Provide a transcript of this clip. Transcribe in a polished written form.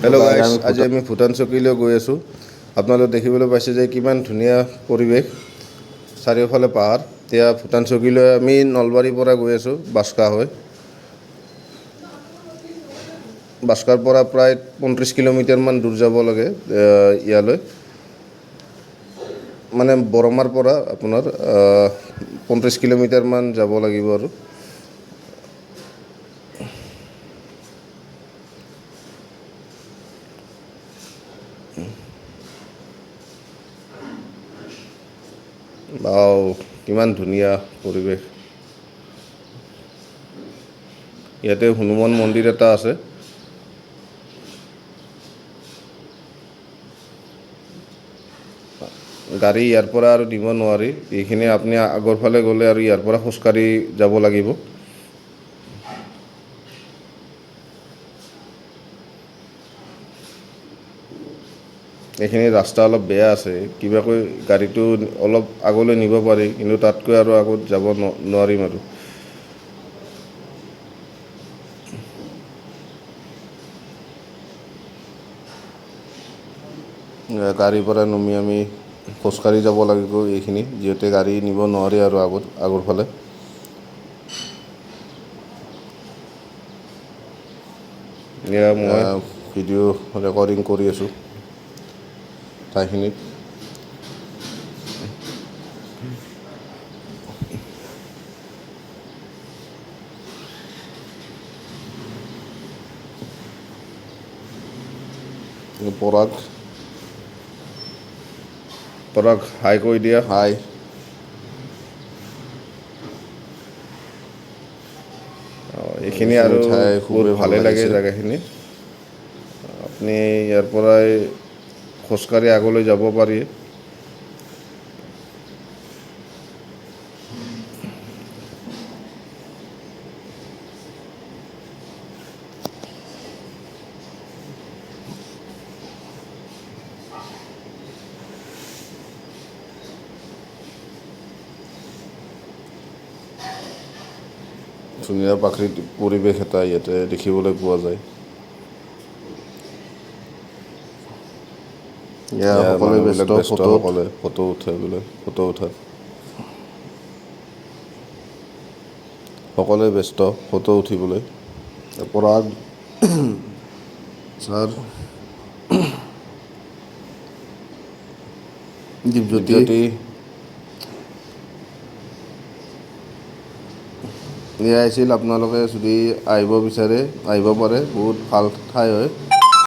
Hello' গাইছ, আজি আমি ভূটান চকীলৈ গৈ আছোঁ। আপোনালোকে দেখিবলৈ পাইছে যে কিমান ধুনীয়া পৰিৱেশ, চাৰিওফালে পাহাৰ। এতিয়া ভূটান চকীলৈ আমি নলবাৰীৰ পৰা গৈ আছোঁ বাছকা হৈ। বাছকাৰ পৰা প্ৰায় 35 কিলোমিটাৰমান দূৰ যাব লাগে ইয়ালৈ, মানে বৰমাৰ পৰা আপোনাৰ 35 কিলোমিটাৰমান যাব লাগিব আৰু। কিমান ধুনীয়া পৰিৱেশ। ইয়াতে হনুমান মন্দিৰ এটা আছে। গাড়ী ইয়াৰ পৰা আৰু দিব নোৱাৰি, এইখিনি আপুনি আগৰ ফালে গ'লে আৰু ইয়াৰ পৰা খোজকাঢ়ি যাব লাগিব। এইখিনি ৰাস্তা অলপ বেয়া আছে, কিবাকৈ গাড়ীটো অলপ আগলৈ নিব পাৰি, কিন্তু তাতকৈ আৰু আগত যাব নোৱাৰিম আৰু। গাড়ীৰ পৰা নামি আমি খোজকাঢ়ি যাব লাগিব এইখিনি, যিহেতু গাড়ী নিব নোৱাৰি আৰু আগৰ ফালে। এয়া মই ভিডিঅ' ৰেকৰ্ডিং কৰি আছোঁ ঠাইখিনিত। পৰাগ হাই কৈ দিয়া, হাই। এইখিনি আৰু বহুত ভালেই লাগে জেগাখিনি। আপুনি ইয়াৰ পৰাই খোজকাঢ়ি আগলৈ যাব পাৰি। ধুনীয়া প্ৰাকৃতিক পৰিৱেশ এটা ইয়াতে দেখিবলৈ পোৱা যায়। সকলোৱে ব্যস্ত সকলে ফটো উঠাত। সকলোৱে ব্যস্ত ফটো উঠিবলৈ। পৰাগ ছাৰ, দীপজ্যোতি, এয়া আছিল। আপোনালোকে যদি আহিব বিচাৰে আহিব পাৰে, বহুত ভাল ঠাই হয়।